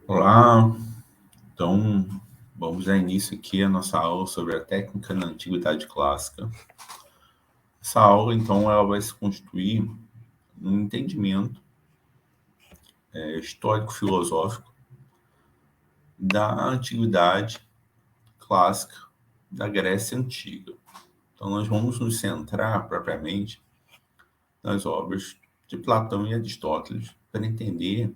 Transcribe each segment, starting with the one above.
Olá, então vamos dar início aqui à nossa aula sobre a técnica na Antiguidade Clássica. Essa aula, então, ela vai se constituir num entendimento histórico-filosófico da Antiguidade Clássica da Grécia Antiga. Então, nós vamos nos centrar propriamente nas obras de Platão e Aristóteles para entender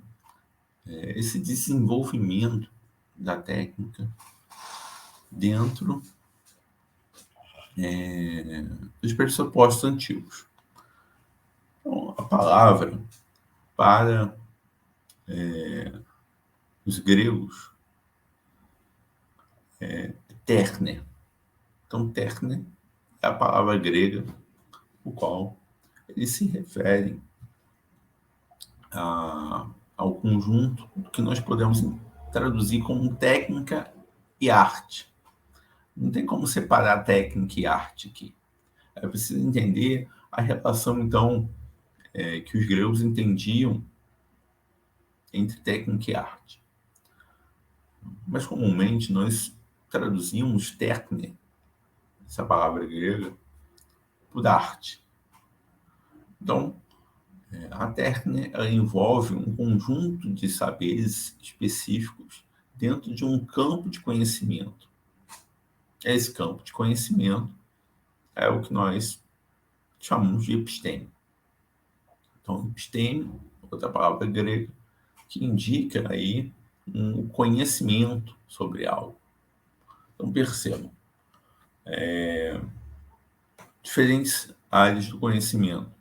esse desenvolvimento da técnica dentro dos pressupostos antigos. Então, a palavra para os gregos é terne. Então, terne é a palavra grega, o qual eles se referem ao conjunto que nós podemos traduzir como técnica e arte. Não tem como separar técnica e arte aqui. É preciso entender a relação, então, que os gregos entendiam entre técnica e arte. Mas, comumente, nós traduzimos terne, essa palavra grega, por arte. Então, a técnica ela envolve um conjunto de saberes específicos dentro de um campo de conhecimento. Esse campo de conhecimento é o que nós chamamos de episteme. Então, episteme, outra palavra grega, que indica aí um conhecimento sobre algo. Então, percebam, diferentes áreas do conhecimento.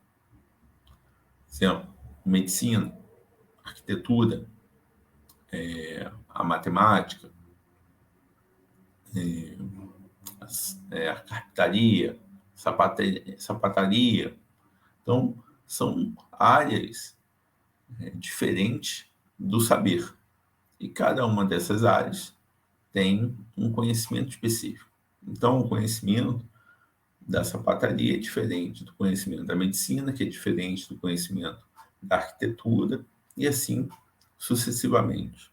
Exemplo, medicina, arquitetura, a matemática, a carpintaria, sapataria. Então, são áreas diferentes do saber. E cada uma dessas áreas tem um conhecimento específico. Então, o conhecimento da sapataria é diferente do conhecimento da medicina, que é diferente do conhecimento da arquitetura, e assim sucessivamente.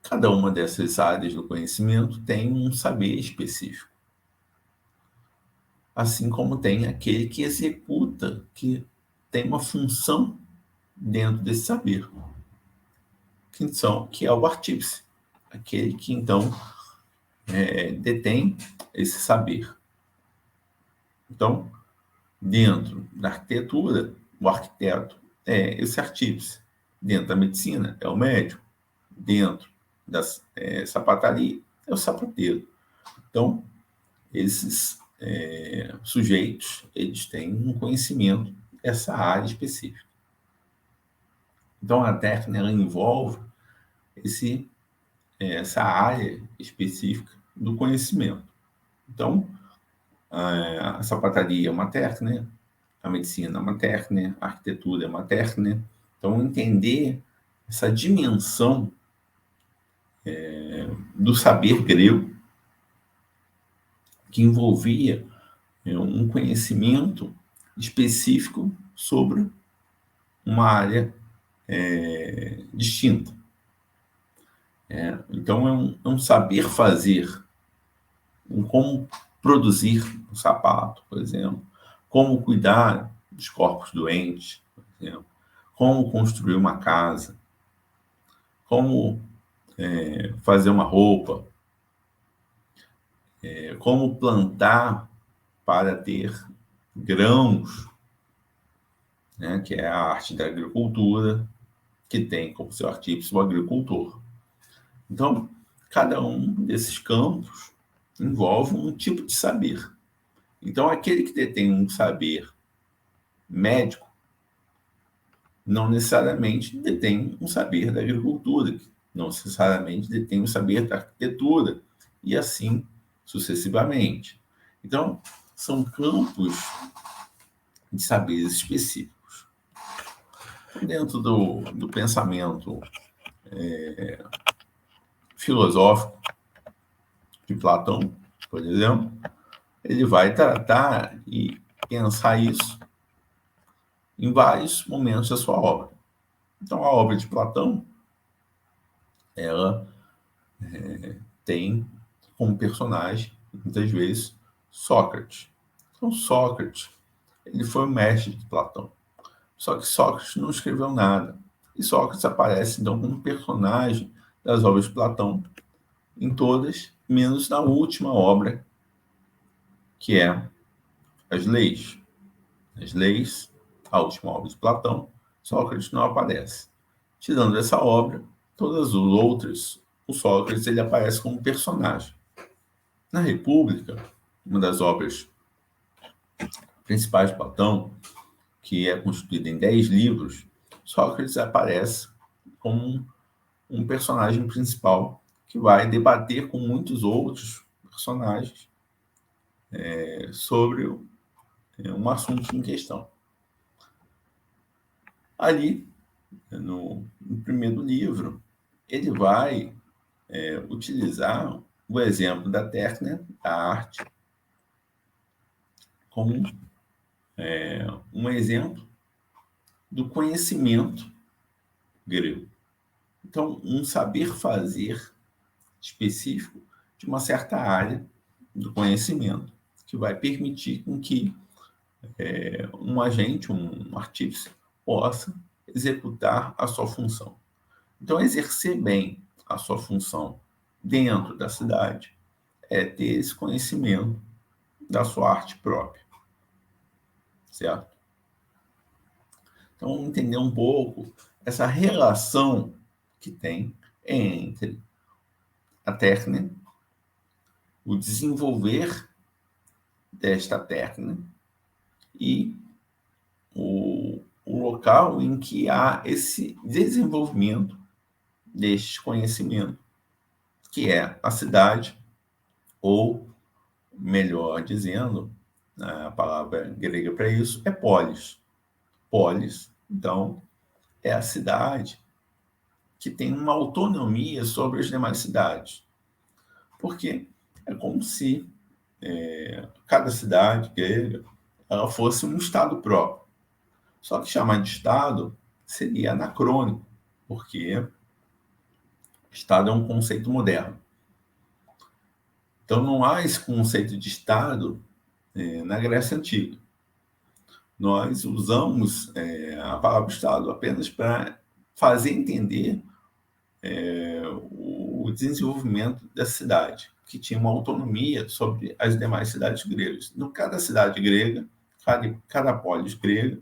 Cada uma dessas áreas do conhecimento tem um saber específico. Assim como tem aquele que executa, que tem uma função dentro desse saber, que é o artífice, aquele que, então, detém esse saber. Então, dentro da arquitetura, o arquiteto é esse artífice. Dentro da medicina, é o médico. Dentro da sapataria, é o sapateiro. Então, esses sujeitos, eles têm um conhecimento dessa área específica. Então, a técnica ela envolve essa área específica do conhecimento. Então, a sapataria é uma técnica, a medicina é uma técnica, a arquitetura é uma técnica. Então, entender essa dimensão do saber grego que envolvia um conhecimento específico sobre uma área distinta. Então, é um saber fazer, como produzir um sapato, por exemplo, como cuidar dos corpos doentes, por exemplo, como construir uma casa, como fazer uma roupa, como plantar para ter grãos, né, que é a arte da agricultura, que tem como seu artífice o agricultor. Então, cada um desses campos envolve um tipo de saber. Então, aquele que detém um saber médico não necessariamente detém um saber da agricultura, não necessariamente detém um saber da arquitetura, e assim sucessivamente. Então, são campos de saberes específicos. Dentro do pensamento filosófico de Platão, por exemplo, ele vai tratar e pensar isso em vários momentos da sua obra. Então, a obra de Platão ela tem como personagem, muitas vezes, Sócrates. Então, Sócrates, ele foi o mestre de Platão. Só que Sócrates não escreveu nada. E Sócrates aparece, então, como personagem das obras de Platão, em todas, menos na última obra, que é As Leis. As Leis, a última obra de Platão, Sócrates não aparece. Tirando essa obra, todas as outras, o Sócrates ele aparece como personagem. Na República, uma das obras principais de Platão, que é constituída em 10 livros, Sócrates aparece como um personagem principal que vai debater com muitos outros personagens sobre um assunto em questão. Ali, no primeiro livro, ele vai utilizar o exemplo da técnica, da arte, como um exemplo do conhecimento grego. Então, um saber fazer específico de uma certa área do conhecimento, que vai permitir com que um agente, um artífice, possa executar a sua função. Então, exercer bem a sua função dentro da cidade é ter esse conhecimento da sua arte própria, certo? Então, entender um pouco essa relação que tem entre a técnica, o desenvolver desta técnica e o local em que há esse desenvolvimento deste conhecimento, que é a cidade, ou, melhor dizendo, a palavra grega para isso é polis. Polis, então, é a cidade que tem uma autonomia sobre as demais cidades. Porque é como se cada cidade grega ela fosse um estado próprio. Só que chamar de estado seria anacrônico, porque estado é um conceito moderno. Então não há esse conceito de estado na Grécia Antiga. Nós usamos a palavra estado apenas para fazer entender o desenvolvimento da cidade, que tinha uma autonomia sobre as demais cidades gregas. No cada cidade grega, cada polis grega,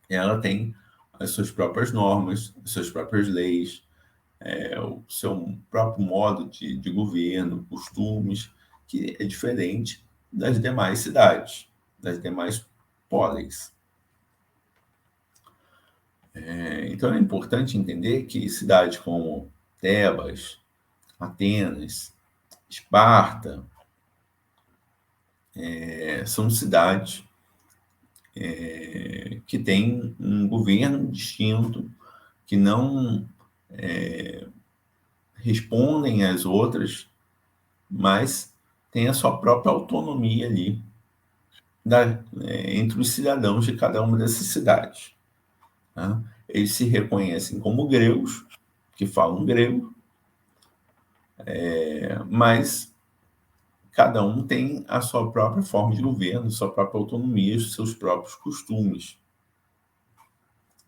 ela tem as suas próprias normas, as suas próprias leis, o seu próprio modo de governo, costumes, que é diferente das demais cidades, das demais polis. Então é importante entender que cidades como Tebas, Atenas, Esparta, são cidades que têm um governo distinto, que não respondem às outras, mas têm a sua própria autonomia ali entre os cidadãos de cada uma dessas cidades. Tá? Eles se reconhecem como gregos, que falam grego, mas cada um tem a sua própria forma de governo, sua própria autonomia, os seus próprios costumes,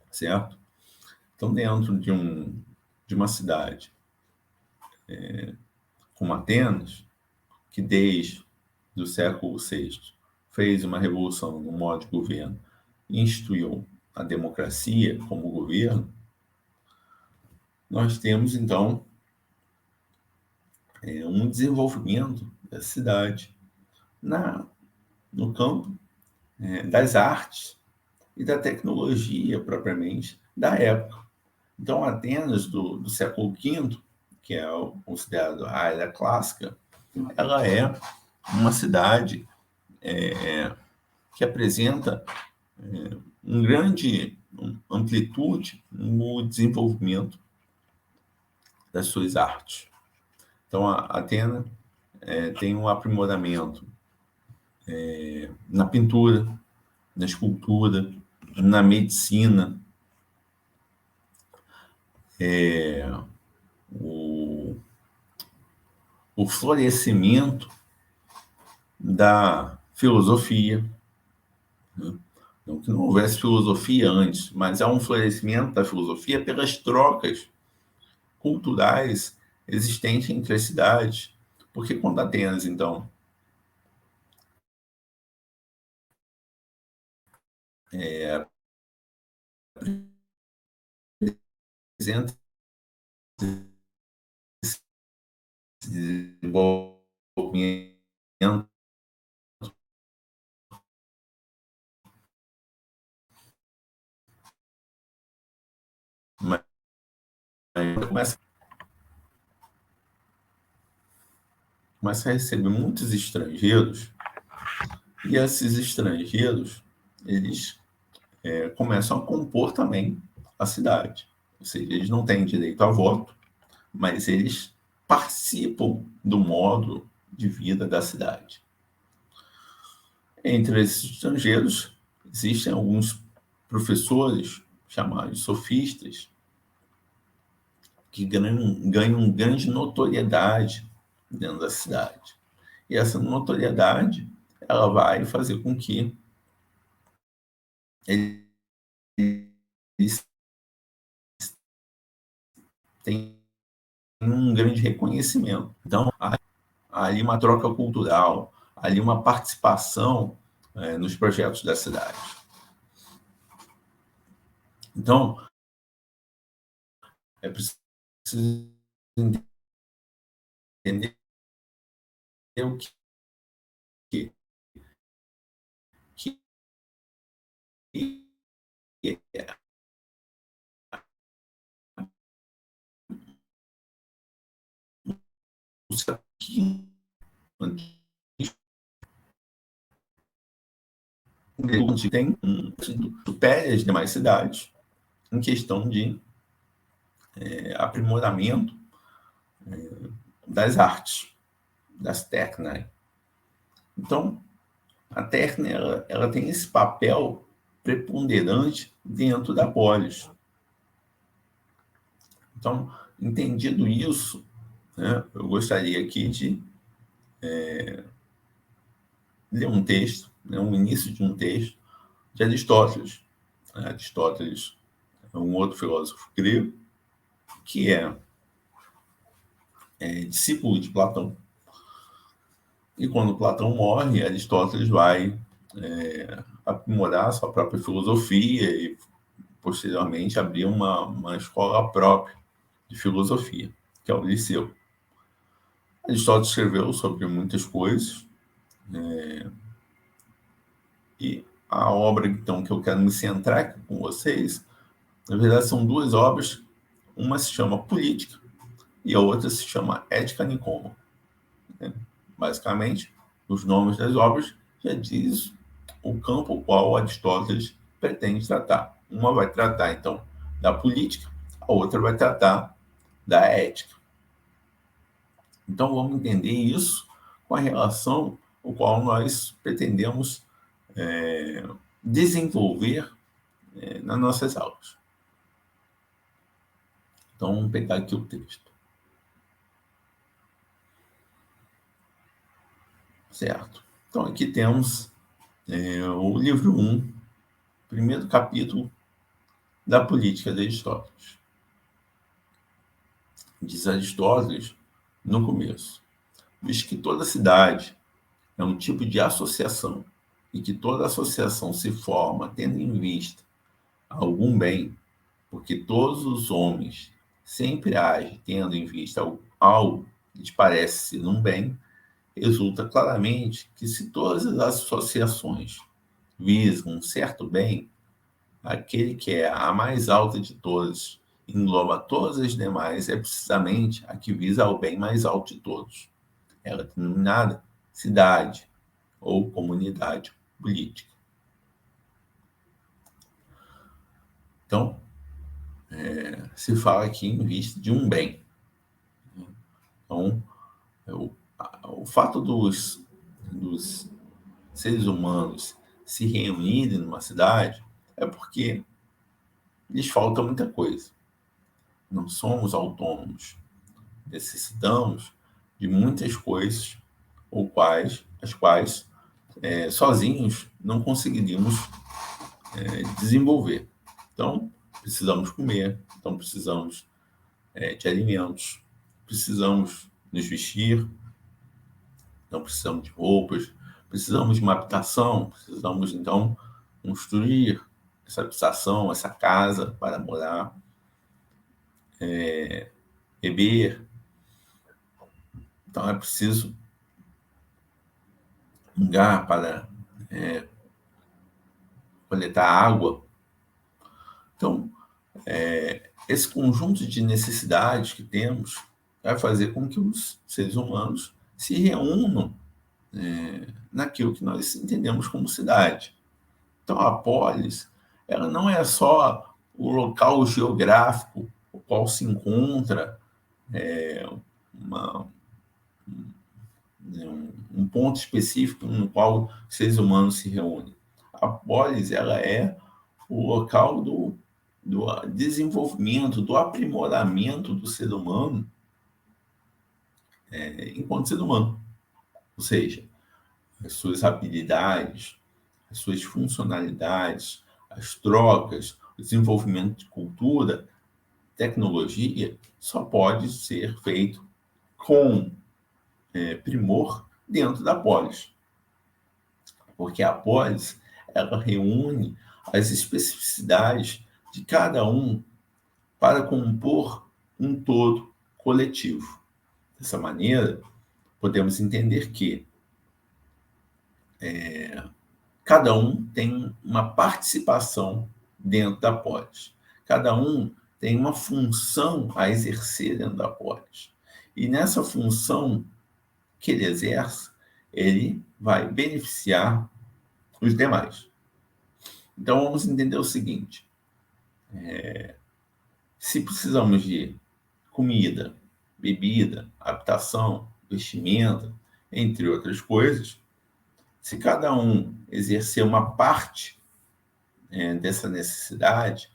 certo? Então, dentro de uma cidade como Atenas, que desde o século VI fez uma revolução no modo de governo e instituiu a democracia como governo, nós temos, então, um desenvolvimento da cidade no campo das artes e da tecnologia, propriamente, da época. Então, Atenas, do século V, que é considerado a era clássica, ela é uma cidade que apresenta um grande amplitude no desenvolvimento das suas artes. Então, a Atenas tem um aprimoramento na pintura, na escultura, na medicina, o, o florescimento da filosofia, né? Não que não houvesse filosofia antes, mas há um florescimento da filosofia pelas trocas culturais existentes entre as cidades. Porque quando Atenas, então, apresenta esse desenvolvimento, mas começa a receber muitos estrangeiros, e esses estrangeiros, eles começam a compor também a cidade. Ou seja, eles não têm direito a voto, mas eles participam do modo de vida da cidade. Entre esses estrangeiros, existem alguns professores, chamados sofistas, que ganham grande notoriedade dentro da cidade. E essa notoriedade, ela vai fazer com que eles tenham um grande reconhecimento. Então, há ali uma troca cultural, ali uma participação nos projetos da cidade. Então, é preciso entender o que, que, que é onde tem supera as demais cidades em questão de aprimoramento das artes, das técnicas. Então, a técnica ela tem esse papel preponderante dentro da polis. Então, entendido isso, né, eu gostaria aqui de ler um texto, né, um início de um texto de Aristóteles. Aristóteles é um outro filósofo grego que é discípulo de Platão. E quando Platão morre, Aristóteles vai aprimorar sua própria filosofia e, posteriormente, abrir uma escola própria de filosofia, que é o Liceu. Aristóteles escreveu sobre muitas coisas, e a obra, então, que eu quero me centrar aqui com vocês, na verdade, são duas obras. Uma se chama Política e a outra se chama Ética Nicômaco. Basicamente, os nomes das obras já diz o campo ao qual Aristóteles pretende tratar. Uma vai tratar, então, da política, a outra vai tratar da ética. Então, vamos entender isso com a relação ao qual nós pretendemos desenvolver nas nossas aulas. Então, vamos pegar aqui o texto. Certo? Então, aqui temos o livro 1, primeiro capítulo da Política de Aristóteles. Diz Aristóteles, no começo, visto que toda cidade é um tipo de associação e que toda associação se forma tendo em vista algum bem, porque todos os homens sempre agem tendo em vista algo que lhes parece ser um bem, resulta claramente que se todas as associações visam um certo bem, aquele que é a mais alta de todas, engloba todas as demais, é precisamente a que visa ao bem mais alto de todos. Ela é denominada cidade ou comunidade política. Então, se fala aqui em vista de um bem. Então, o fato dos seres humanos se reunirem numa cidade é porque lhes falta muita coisa. Não somos autônomos. necessitamos de muitas coisas, as quais sozinhos não conseguiríamos desenvolver. Então, precisamos comer, então precisamos de alimentos, precisamos nos vestir, então precisamos de roupas, precisamos de uma habitação, precisamos então construir essa habitação, essa casa para morar, beber. Então é preciso um lugar para coletar água. Então, esse conjunto de necessidades que temos vai fazer com que os seres humanos se reúnam naquilo que nós entendemos como cidade. Então, a polis, ela não é só o local geográfico, o qual se encontra um ponto específico no qual os seres humanos se reúnem. A polis, ela é o local do desenvolvimento, do aprimoramento do ser humano enquanto ser humano. Ou seja, as suas habilidades, as suas funcionalidades, as trocas, o desenvolvimento de cultura, tecnologia, só pode ser feito com primor dentro da polis. Porque a polis, ela reúne as especificidades de cada um para compor um todo coletivo. Dessa maneira, podemos entender que cada um tem uma participação dentro da polis. Cada um tem uma função a exercer dentro da polis. E nessa função que ele exerce, ele vai beneficiar os demais. Então, vamos entender o seguinte. Se precisamos de comida, bebida, habitação, vestimenta, entre outras coisas, se cada um exercer uma parte dessa necessidade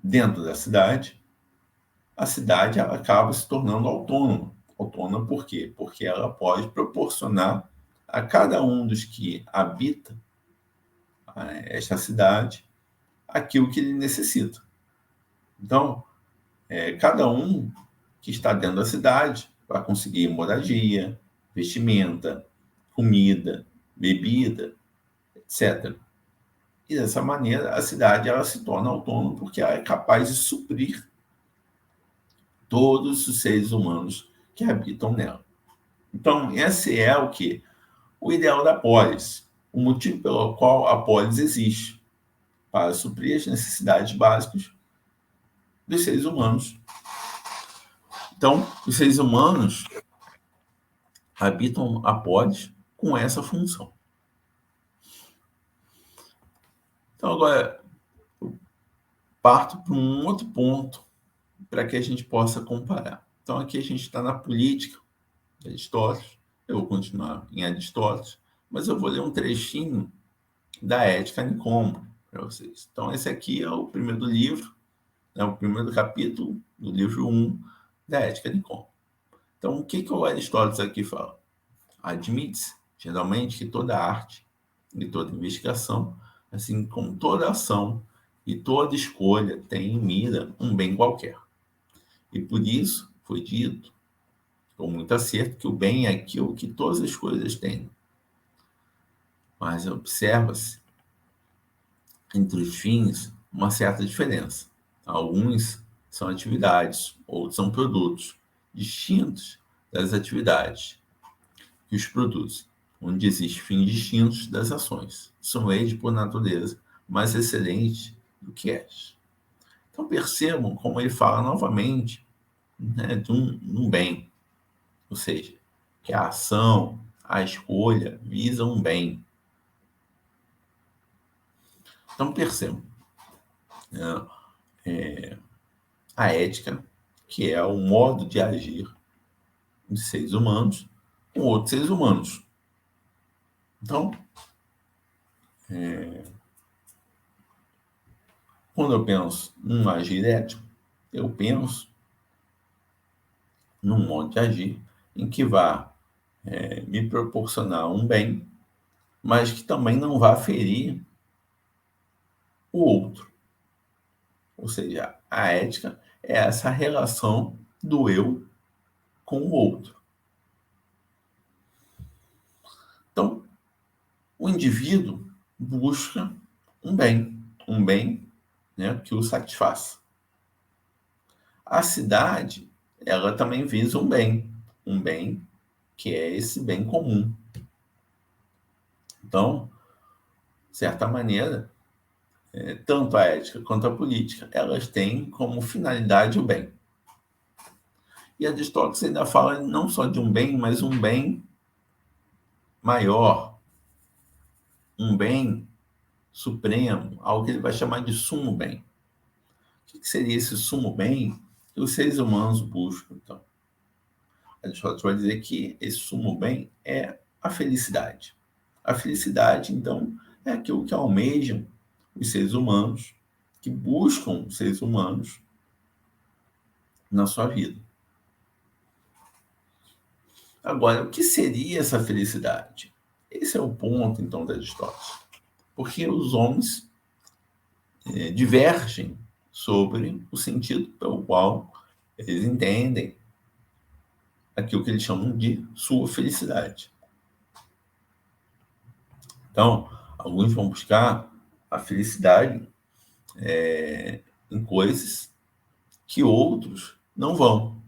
dentro da cidade, a cidade ela acaba se tornando autônoma. Autônoma por quê? Porque ela pode proporcionar a cada um dos que habita esta cidade aquilo que ele necessita. Então, cada um que está dentro da cidade vai conseguir moradia, vestimenta, comida, bebida, etc. E dessa maneira a cidade ela se torna autônoma porque ela é capaz de suprir todos os seres humanos que habitam nela. Então, esse é o que? O ideal da polis, o motivo pelo qual a polis existe, para suprir as necessidades básicas dos seres humanos. Então, os seres humanos habitam a polis com essa função. Então, agora, eu parto para um outro ponto para que a gente possa comparar. Então, aqui a gente está na política de Aristóteles, eu vou continuar em Aristóteles, mas eu vou ler um trechinho da Ética Nicômaco para vocês. Então, esse aqui é o primeiro livro, o primeiro capítulo do livro 1 da Ética Nicômaco. Então, o que o Aristóteles aqui fala? Admite-se, geralmente, que toda arte e toda investigação, assim como toda ação e toda escolha, tem em mira um bem qualquer. E por isso foi dito, com muito acerto, que o bem é aquilo que todas as coisas têm. Mas observa-se entre os fins uma certa diferença. Alguns são atividades, outros são produtos, distintos das atividades que os produzem, onde existem fins distintos das ações. São leis, por natureza, mais excelentes do que estas. Então percebam como ele fala novamente de um bem, ou seja, que a ação, a escolha visam um bem. Então percebam a ética, que é o modo de agir de seres humanos com outros seres humanos. Então, quando eu penso num agir ético, eu penso num modo de agir em que vá me proporcionar um bem, mas que também não vá ferir o outro. Ou seja, a ética é essa relação do eu com o outro. Então, o indivíduo busca um bem, né, que o satisfaça. A cidade, ela também visa um bem que é esse bem comum. Então, de certa maneira, tanto a ética quanto a política, elas têm como finalidade o bem. E Aristóteles ainda fala não só de um bem, mas um bem maior, um bem supremo, algo que ele vai chamar de sumo bem. O que seria esse sumo bem que os seres humanos buscam, então? Aristóteles vai dizer que esse sumo bem é a felicidade. A felicidade, então, é aquilo que almejam os seres humanos, que buscam os seres humanos na sua vida. Agora, o que seria essa felicidade? Esse é o ponto, então, de Aristóteles. Porque os homens divergem sobre o sentido pelo qual eles entendem aquilo que eles chamam de sua felicidade. Então, alguns vão buscar a felicidade em coisas que outros não vão,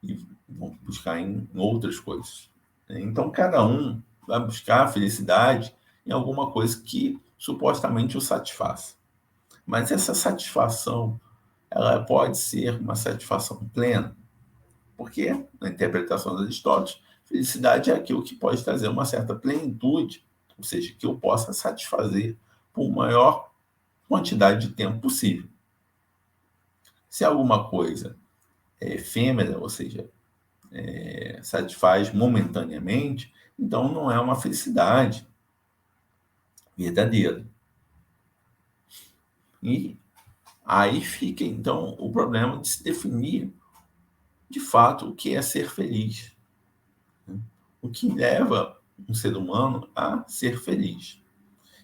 e vão buscar em outras coisas. Então, cada um vai buscar a felicidade em alguma coisa que supostamente o satisfaça. Mas essa satisfação, ela pode ser uma satisfação plena, porque, na interpretação de Aristóteles, felicidade é aquilo que pode trazer uma certa plenitude, ou seja, que eu possa satisfazer por maior quantidade de tempo possível. Se alguma coisa é efêmera, ou seja, satisfaz momentaneamente, então não é uma felicidade verdadeira. E aí fica, então, o problema de se definir, de fato, o que é ser feliz. O que leva um ser humano a ser feliz.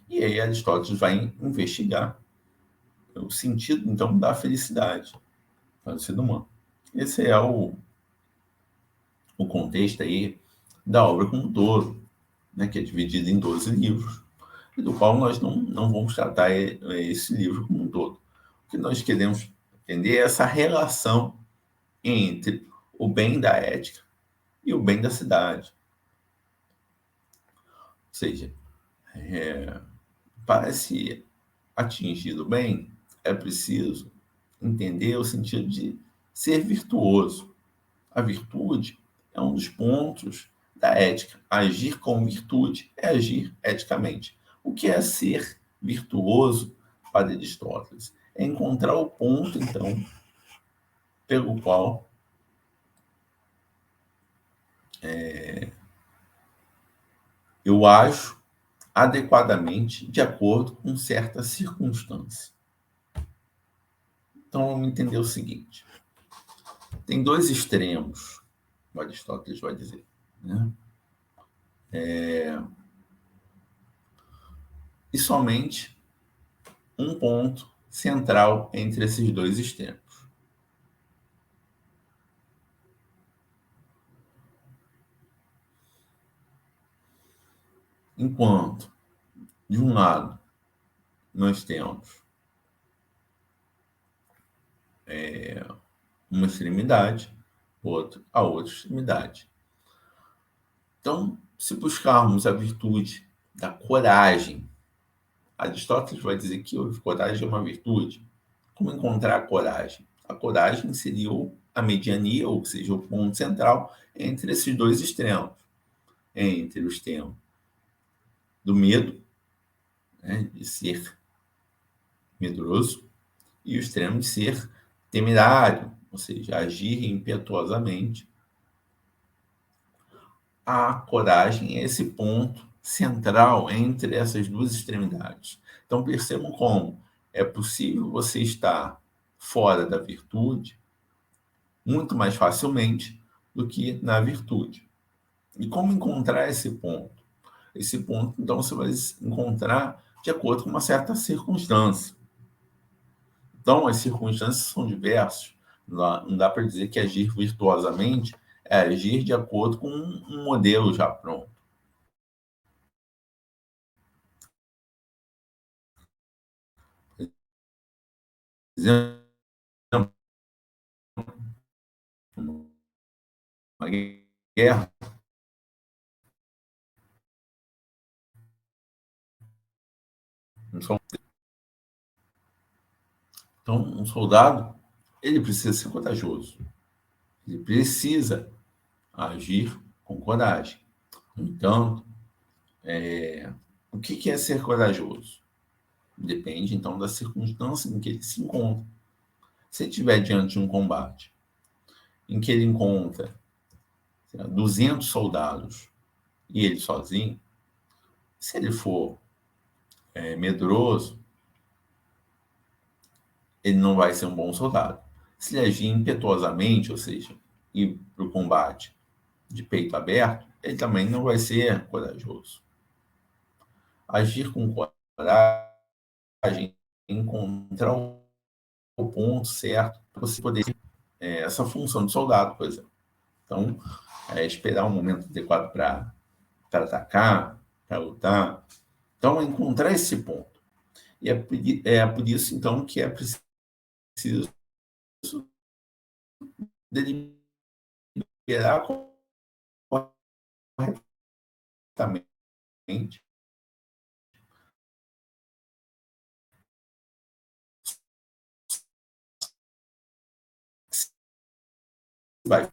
E aí Aristóteles vai investigar o sentido, então, da felicidade para o ser humano. Esse é o contexto aí da obra como um todo, né, que é dividido em 12 livros, e do qual nós não vamos tratar esse livro como um todo. O que nós queremos entender é essa relação entre o bem da ética e o bem da cidade. Ou seja, para se atingir o bem, é preciso entender o sentido de ser virtuoso. A virtude é um dos pontos da ética. Agir com virtude é agir eticamente. O que é ser virtuoso para Aristóteles? É encontrar o ponto, então, pelo qual eu ajo adequadamente de acordo com certa circunstância. Então, vamos entender o seguinte. Tem dois extremos, o Aristóteles vai dizer, né? E somente um ponto central entre esses dois extremos. Enquanto, de um lado, nós temos uma extremidade, a outra extremidade. Então, se buscarmos a virtude da coragem, Aristóteles vai dizer que a coragem é uma virtude. Como encontrar a coragem? A coragem seria a mediania, ou seja, o ponto central entre esses dois extremos. Entre o extremo do medo, né, de ser medroso, e o extremo de ser temerário, ou seja, agir impetuosamente. A coragem é esse ponto central entre essas duas extremidades. Então percebam como é possível você estar fora da virtude muito mais facilmente do que na virtude. E como encontrar esse ponto? Esse ponto, então, você vai encontrar de acordo com uma certa circunstância. Então, as circunstâncias são diversas. Não dá para dizer que agir virtuosamente é agir de acordo com um modelo já pronto. Por exemplo, uma guerra, então, um soldado, ele precisa ser corajoso. Ele precisa agir com coragem. No entanto, o que é ser corajoso? Depende, então, da circunstância em que ele se encontra. Se ele estiver diante de um combate em que ele encontra 200 soldados e ele sozinho, se ele for medroso, ele não vai ser um bom soldado. Se ele agir impetuosamente, ou seja, ir para o combate de peito aberto, ele também não vai ser corajoso. Agir com coragem, encontrar o ponto certo para você poder essa função de soldado, por exemplo. Então, esperar um momento adequado para atacar, para lutar. Então, encontrar esse ponto. E é por isso, então, que é preciso deliberar corretamente. Vai. O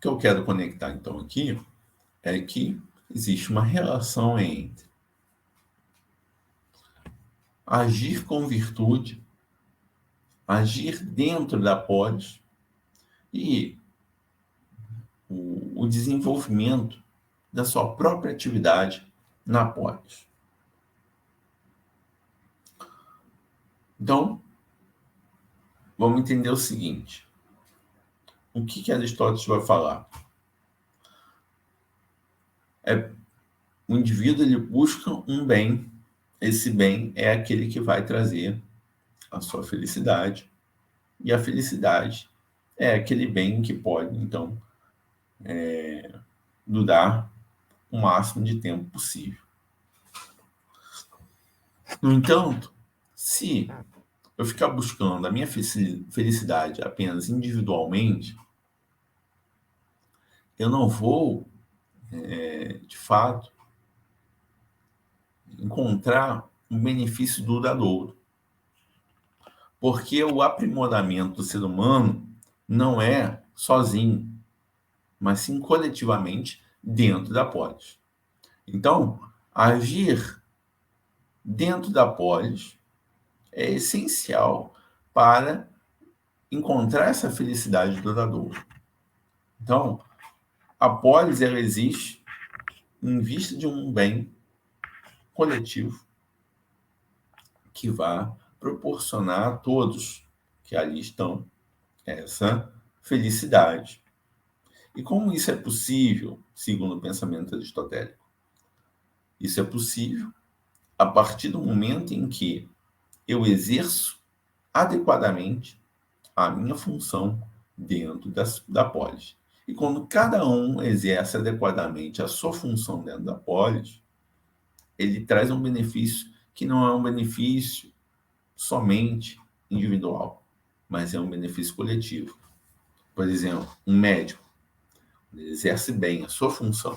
que eu quero conectar, então, aqui é que existe uma relação entre agir com virtude, agir dentro da polis e o desenvolvimento da sua própria atividade na polis. Então, vamos entender o seguinte. O que Aristóteles vai falar? O indivíduo ele busca um bem. Esse bem é aquele que vai trazer a sua felicidade. E a felicidade é aquele bem que pode, então, durar o máximo de tempo possível. No entanto, se eu ficar buscando a minha felicidade apenas individualmente, eu não vou, de fato, encontrar um benefício duradouro. Porque o aprimoramento do ser humano não é sozinho, mas sim coletivamente dentro da polis. Então, agir dentro da polis é essencial para encontrar essa felicidade duradoura. Então, a polis ela existe em vista de um bem coletivo que vai proporcionar a todos que ali estão essa felicidade. E como isso é possível, segundo o pensamento aristotélico? Isso é possível a partir do momento em que eu exerço adequadamente a minha função dentro da polis. E quando cada um exerce adequadamente a sua função dentro da polis, ele traz um benefício que não é um benefício somente individual, mas é um benefício coletivo. Por exemplo, um médico ele exerce bem a sua função,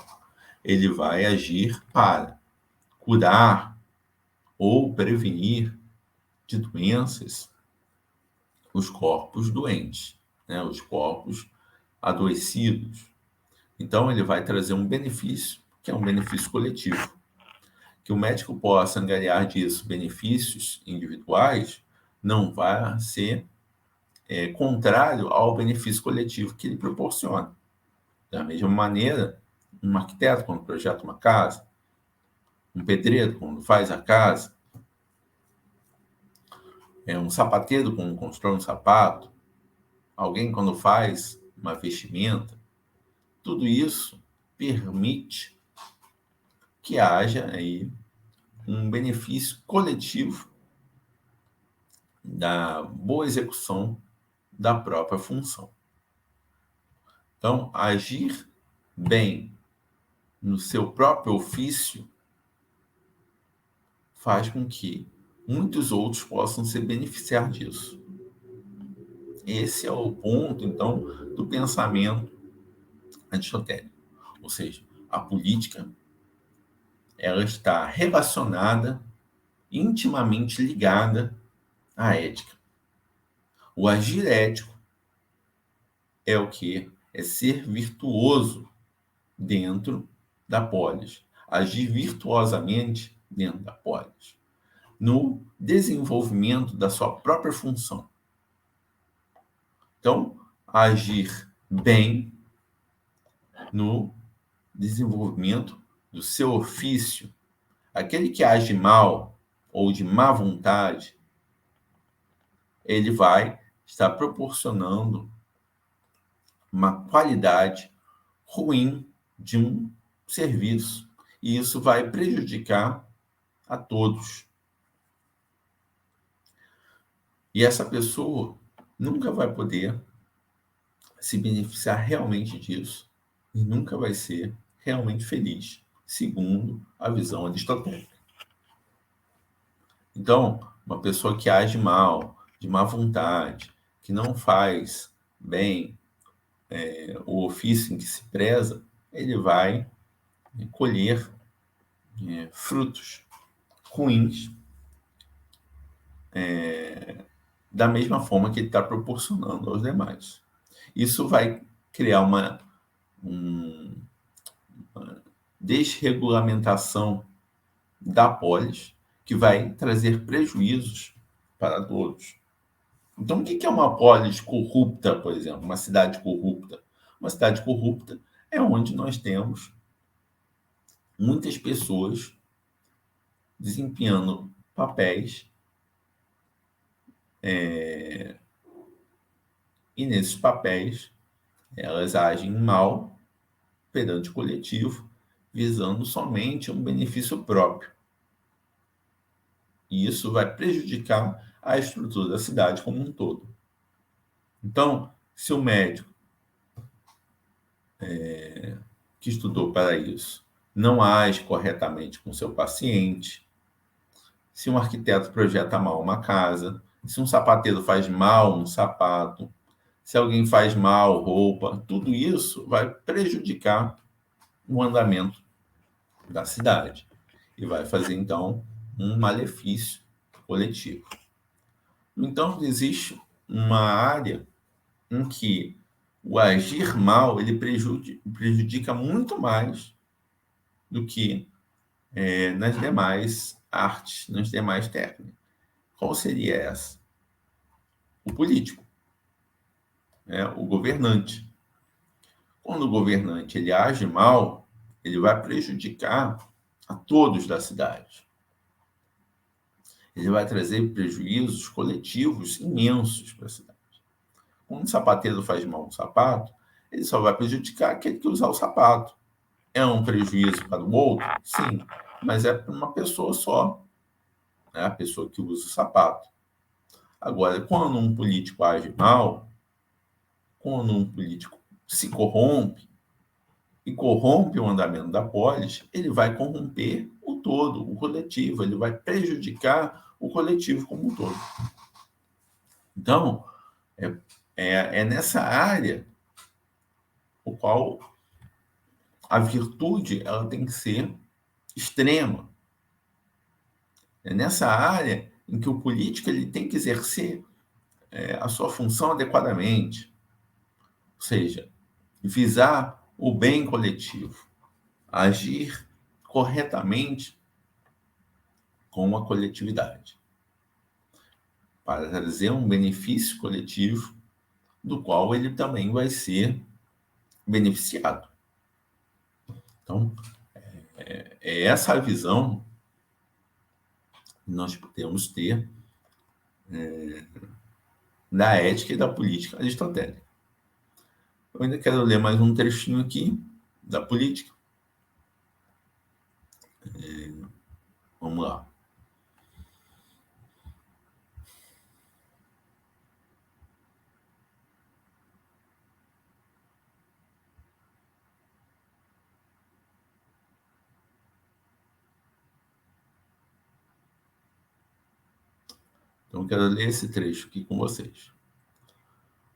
ele vai agir para curar ou prevenir de doenças os corpos doentes, né? Os corpos adoecidos. Então, ele vai trazer um benefício, que é um benefício coletivo. Que o médico possa angariar disso benefícios individuais não vai ser contrário ao benefício coletivo que ele proporciona. Da mesma maneira, um arquiteto, quando projeta uma casa, um pedreiro, quando faz a casa, um sapateiro, quando constrói um sapato, alguém quando faz uma vestimenta, tudo isso permite que haja aí um benefício coletivo da boa execução da própria função. Então, agir bem no seu próprio ofício faz com que muitos outros possam se beneficiar disso. Esse é o ponto, então, do pensamento aristotélico. Ou seja, a política ela está relacionada, intimamente ligada à ética. O agir ético é o que? É ser virtuoso dentro da polis. Agir virtuosamente dentro da polis. No desenvolvimento da sua própria função. Então, agir bem no desenvolvimento do seu ofício. Aquele que age mal ou de má vontade, ele vai estar proporcionando uma qualidade ruim de um serviço. E isso vai prejudicar a todos. E essa pessoa nunca vai poder se beneficiar realmente disso e nunca vai ser realmente feliz, segundo a visão aristotélica. Então, uma pessoa que age mal, de má vontade, que não faz bem o ofício em que se preza, ele vai colher frutos ruins da mesma forma que ele está proporcionando aos demais. Isso vai criar uma desregulamentação da polis, que vai trazer prejuízos para todos. Então, o que é uma polis corrupta, por exemplo? Uma cidade corrupta? Uma cidade corrupta é onde nós temos muitas pessoas desempenhando papéis e nesses papéis elas agem mal perante o coletivo, visando somente um benefício próprio. E isso vai prejudicar a estrutura da cidade como um todo. Então, se o médico que estudou para isso não age corretamente com seu paciente, se um arquiteto projeta mal uma casa, se um sapateiro faz mal um sapato, se alguém faz mal roupa, tudo isso vai prejudicar o andamento da cidade e vai fazer, então, um malefício coletivo. Então, existe uma área em que o agir mal ele prejudica muito mais do que nas demais artes, nas demais técnicas. Qual seria essa? O político, o governante. Quando o governante ele age mal, ele vai prejudicar a todos da cidade. Ele vai trazer prejuízos coletivos imensos para a cidade. Quando o sapateiro faz mal um sapato, ele só vai prejudicar aquele que usar o sapato. É um prejuízo para o outro? Sim, mas é para uma pessoa só, né? A pessoa que usa o sapato. Agora, quando um político age mal, quando um político se corrompe e corrompe o andamento da polis, ele vai corromper o todo, o coletivo, ele vai prejudicar o coletivo como um todo. Então, é nessa área o qual a virtude ela tem que ser extrema. É nessa área em que o político ele tem que exercer a sua função adequadamente, ou seja, visar o bem coletivo, agir corretamente com a coletividade, para trazer um benefício coletivo do qual ele também vai ser beneficiado. Então, é essa a visão que nós podemos ter da ética e da política aristotélica. Eu ainda quero ler mais um trechinho aqui da política. Vamos lá. Então, eu quero ler esse trecho aqui com vocês.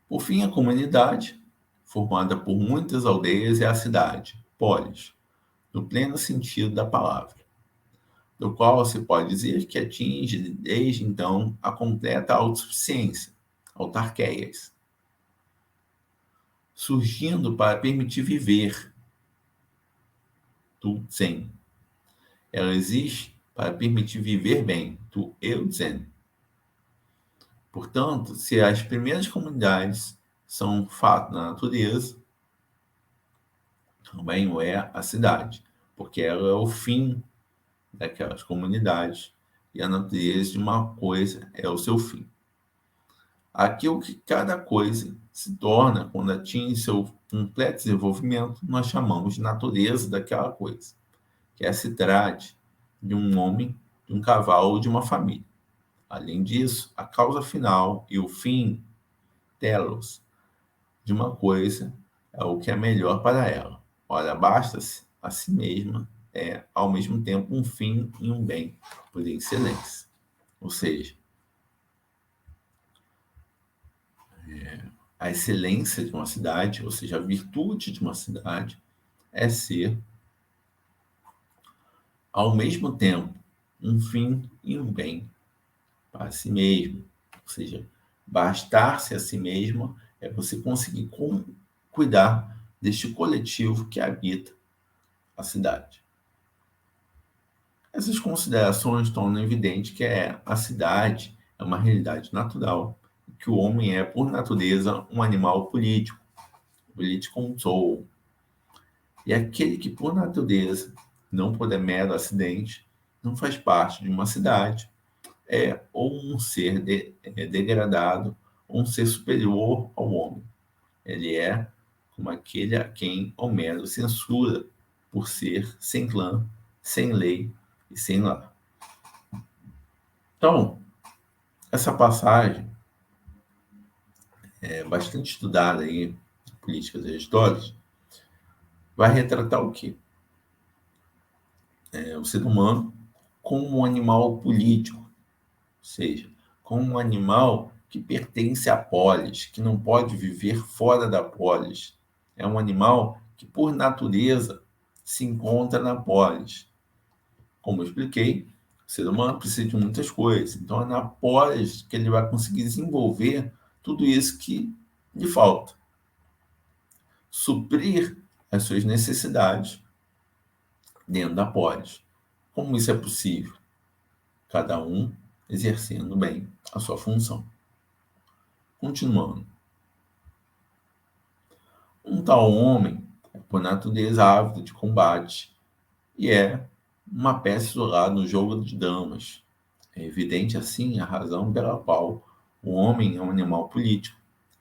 Por fim, a comunidade, formada por muitas aldeias, é a cidade, polis, no pleno sentido da palavra, do qual se pode dizer que atinge, desde então, a completa autossuficiência, autarqueias, surgindo para permitir viver, tu zen. Ela existe para permitir viver bem, tu eu zen. Portanto, se as primeiras comunidades são um fato na natureza, também o é a cidade, porque ela é o fim daquelas comunidades e a natureza de uma coisa é o seu fim. Aquilo que cada coisa se torna quando atinge seu completo desenvolvimento, nós chamamos de natureza daquela coisa, quer se trate de um homem, de um cavalo ou de uma família. Além disso, a causa final e o fim, telos, de uma coisa é o que é melhor para ela. Ora, basta-se a si mesma é, ao mesmo tempo, um fim e um bem, por excelência. Ou seja, a excelência de uma cidade, ou seja, a virtude de uma cidade, é ser, ao mesmo tempo, um fim e um bem para si mesmo. Ou seja, bastar-se a si mesmo é você conseguir cuidar deste coletivo que habita a cidade. Essas considerações tornam evidente que a cidade é uma realidade natural, que o homem é, por natureza, um animal político, politiconsou. E aquele que, por natureza, não por mero acidente, não faz parte de uma cidade, é ou um ser degradado, ou um ser superior ao homem. Ele é como aquele a quem Homero censura por ser sem clã, sem lei e sem lar. Então, essa passagem é bastante estudada aí em políticas e histórias, vai retratar o quê? O ser humano como um animal político, ou seja, como um animal que pertence à polis, que não pode viver fora da polis. É um animal que, por natureza, se encontra na polis. Como eu expliquei, o ser humano precisa de muitas coisas. Então, é na polis que ele vai conseguir desenvolver tudo isso que lhe falta. Suprir as suas necessidades dentro da polis. Como isso é possível? Cada um exercendo bem a sua função. Continuando. Um tal homem é, por natureza, ávido de combate e é uma peça isolada no jogo de damas. É evidente, assim, a razão pela qual o homem é um animal político,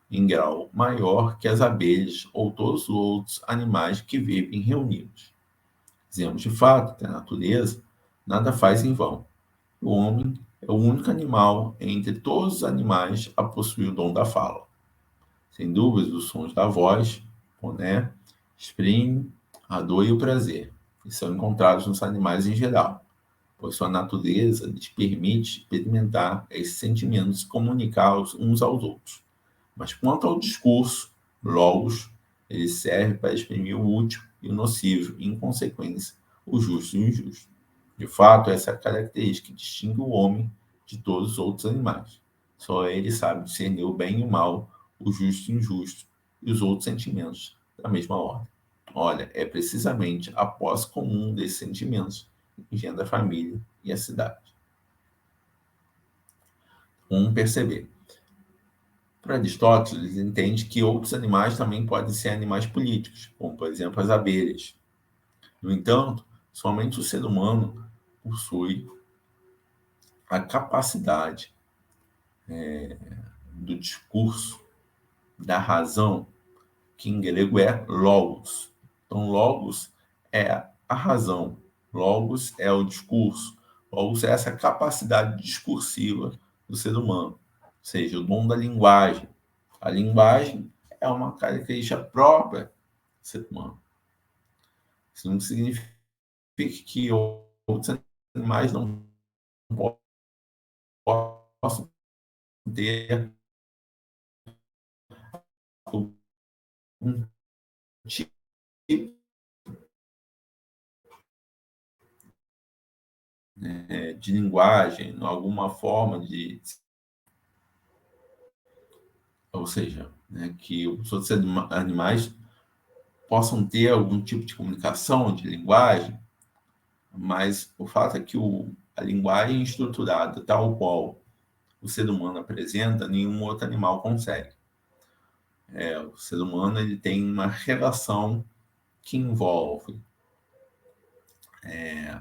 em grau maior que as abelhas ou todos os outros animais que vivem reunidos. Dizemos de fato que a natureza nada faz em vão. O homem é o único animal entre todos os animais a possuir o dom da fala. Sem dúvida, os sons da voz, né, exprimem a dor e o prazer, e são encontrados nos animais em geral, pois sua natureza lhes permite experimentar esses sentimentos e comunicá-los uns aos outros. Mas quanto ao discurso, logos, ele serve para exprimir o útil e o nocivo, e, em consequência, o justo e o injusto. De fato, essa é a característica que distingue o homem de todos os outros animais. Só ele sabe discernir o bem e o mal, o justo e o injusto, e os outros sentimentos da mesma ordem. Olha, é precisamente a posse comum desses sentimentos que engendra a família e a cidade. Vamos perceber. Para Aristóteles, ele entende que outros animais também podem ser animais políticos, como, por exemplo, as abelhas. No entanto, somente o ser humano possui a capacidade do discurso, da razão, que em grego é logos. Então, logos é a razão, logos é o discurso, logos é essa capacidade discursiva do ser humano, ou seja, o dom da linguagem. A linguagem é uma característica própria do ser humano. Isso não significa que outros animais não possam ter algum tipo de linguagem, alguma forma de, ou seja, que os outros animais possam ter algum tipo de comunicação, de linguagem, mas o fato é que a linguagem estruturada, tal qual o ser humano apresenta, nenhum outro animal consegue. O ser humano ele tem uma relação que envolve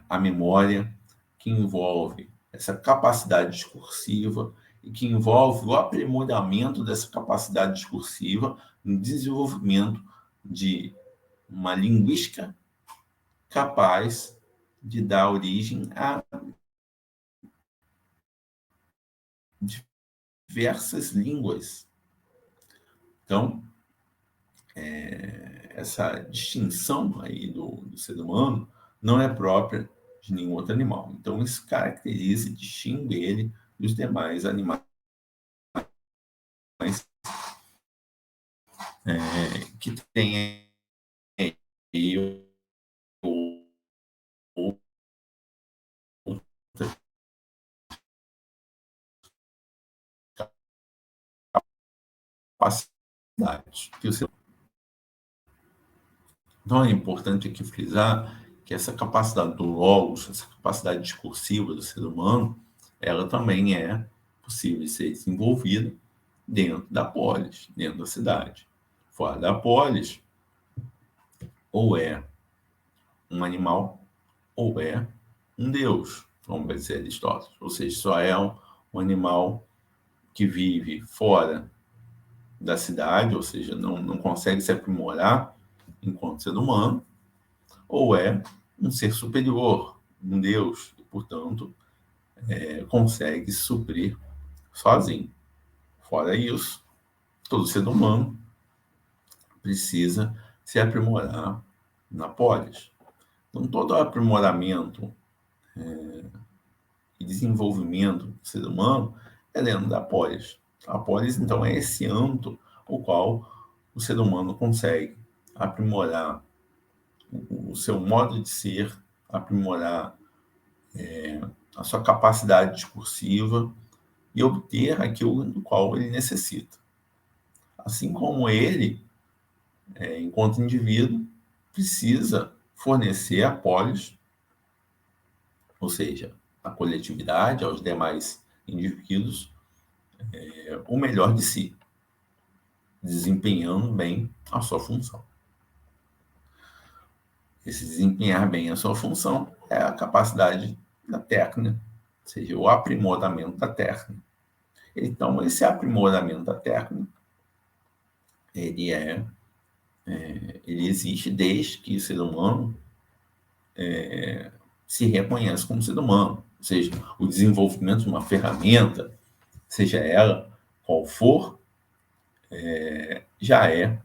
a memória, que envolve essa capacidade discursiva e que envolve o aprimoramento dessa capacidade discursiva no desenvolvimento de uma linguística capaz de dar origem a diversas línguas. Então, essa distinção aí do ser humano não é própria de nenhum outro animal. Então, isso caracteriza e distingue ele dos demais animais que têm outra capacidade. Então, é importante aqui frisar que essa capacidade do logos, essa capacidade discursiva do ser humano, ela também é possível de ser desenvolvida dentro da polis, dentro da cidade. Fora da polis, ou é um animal, ou é um deus, como vai dizer Aristóteles. Ou seja, só é um animal que vive fora da cidade, ou seja, não consegue se aprimorar enquanto ser humano, ou é um ser superior, um deus, e, portanto, consegue suprir sozinho. Fora isso, todo ser humano precisa se aprimorar na polis. Então, todo aprimoramento e desenvolvimento do ser humano é dentro da polis. A polis, então, é esse âmbito o qual o ser humano consegue aprimorar o seu modo de ser, aprimorar a sua capacidade discursiva e obter aquilo do qual ele necessita. Assim como ele, enquanto indivíduo, precisa fornecer a polis, ou seja, a coletividade, aos demais indivíduos, o melhor de si, desempenhando bem a sua função. Esse desempenhar bem a sua função é a capacidade da técnica, ou seja, o aprimoramento da técnica. Então, esse aprimoramento da técnica, ele existe desde que o ser humano se reconhece como ser humano, ou seja, o desenvolvimento de uma ferramenta, seja ela qual for, já é,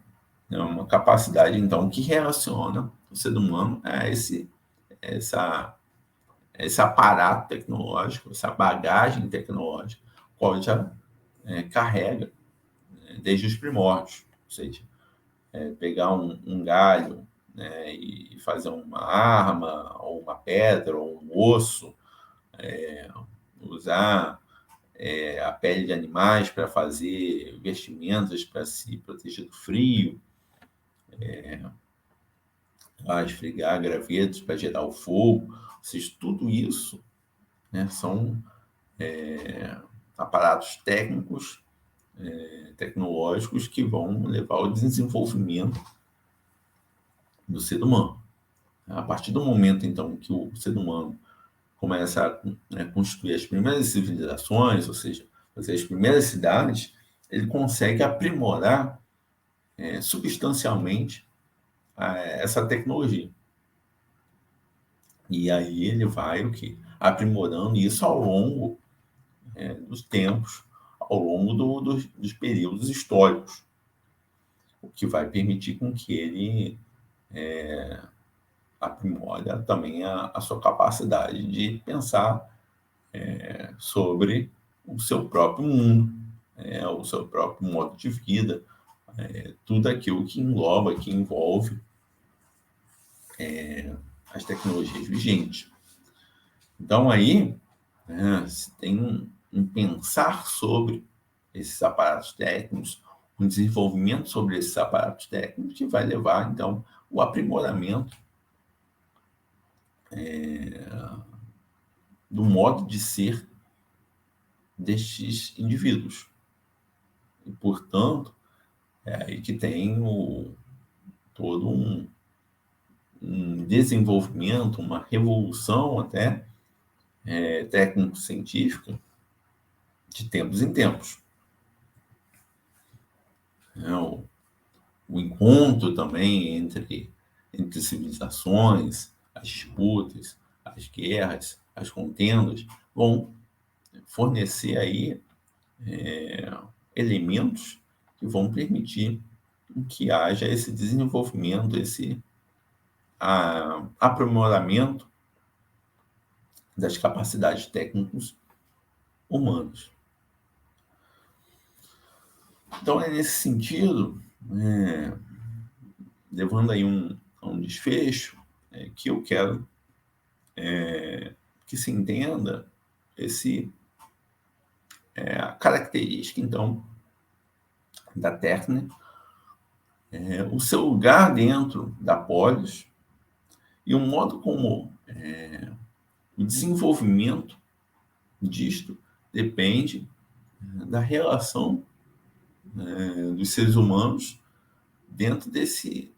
né, uma capacidade, então, que relaciona o ser humano a esse aparato tecnológico, essa bagagem tecnológica, qual ele já carrega desde os primórdios, ou seja, pegar um galho, né, e fazer uma arma, ou uma pedra, ou um osso, usar a pele de animais para fazer vestimentas para se proteger do frio, esfregar gravetos para gerar o fogo. Ou seja, tudo isso, né, são aparatos técnicos, tecnológicos que vão levar ao desenvolvimento do ser humano. A partir do momento, então, que o ser humano começa a construir as primeiras civilizações, ou seja, fazer as primeiras cidades, ele consegue aprimorar substancialmente essa tecnologia. E aí ele vai o quê? Aprimorando isso ao longo dos tempos, ao longo dos períodos históricos, o que vai permitir com que ele aprimore também a sua capacidade de pensar sobre o seu próprio mundo, o seu próprio modo de vida, tudo aquilo que engloba, que envolve as tecnologias vigentes. Então aí, se tem um pensar sobre esses aparatos técnicos, um desenvolvimento sobre esses aparatos técnicos que vai levar, então, o aprimoramento do modo de ser destes indivíduos. E, portanto, é aí que tem todo um desenvolvimento, uma revolução até técnico-científica de tempos em tempos. O encontro também entre civilizações, as disputas, as guerras, as contendas, vão fornecer aí elementos que vão permitir que haja esse desenvolvimento, esse aprimoramento das capacidades técnicas humanas. Então, é nesse sentido, levando aí a um desfecho, que eu quero que se entenda a característica, então, da técnica, o seu lugar dentro da polis e o modo como o desenvolvimento disto depende da relação dos seres humanos dentro desse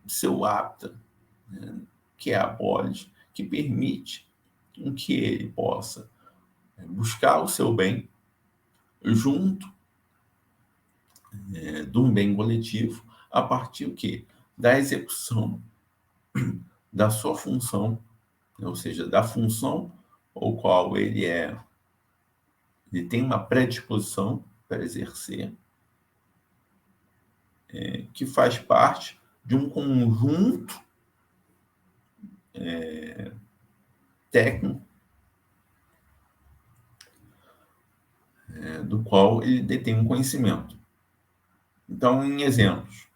seu hábitat, que é a polis, que permite que ele possa buscar o seu bem junto de um bem coletivo a partir do quê? Da execução da sua função, ou seja, da função ao qual ele tem uma predisposição para exercer, que faz parte de um conjunto técnico do qual ele detém um conhecimento. Então, em exemplos,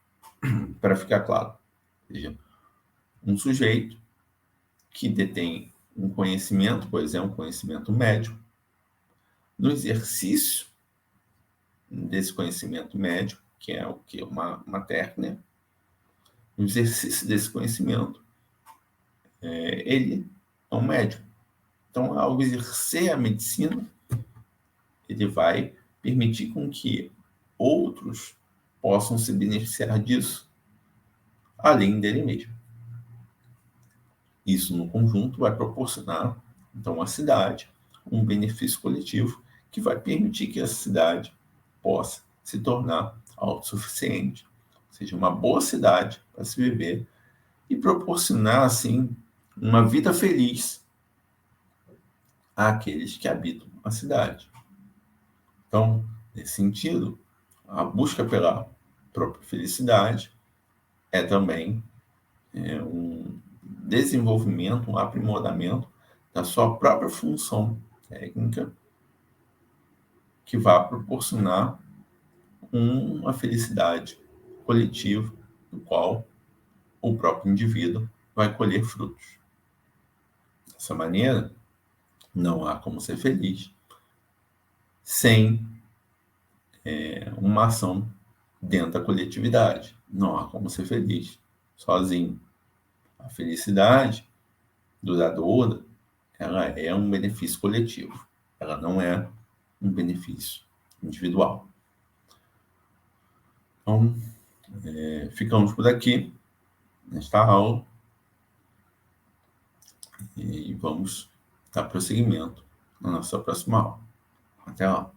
para ficar claro, veja, um sujeito que detém um conhecimento, por exemplo, um conhecimento médico, no exercício desse conhecimento médico, que é o que? Uma técnica, no exercício desse conhecimento, ele é um médico. Então, ao exercer a medicina, ele vai permitir com que outros possam se beneficiar disso, além dele mesmo. Isso, no conjunto, vai proporcionar, então, à cidade um benefício coletivo que vai permitir que essa cidade possa se tornar autossuficiente, ou seja, uma boa cidade para se viver e proporcionar, assim, uma vida feliz àqueles que habitam a cidade. Então, nesse sentido, a busca pela própria felicidade é também um desenvolvimento, um aprimoramento da sua própria função técnica que vai proporcionar uma felicidade coletiva, do qual o próprio indivíduo vai colher frutos. Dessa maneira, não há como ser feliz sem uma ação dentro da coletividade. Não há como ser feliz sozinho. A felicidade duradoura, ela é um benefício coletivo. Ela não é um benefício individual. Então, ficamos por aqui nesta aula e vamos dar prosseguimento na nossa próxima aula. Até lá.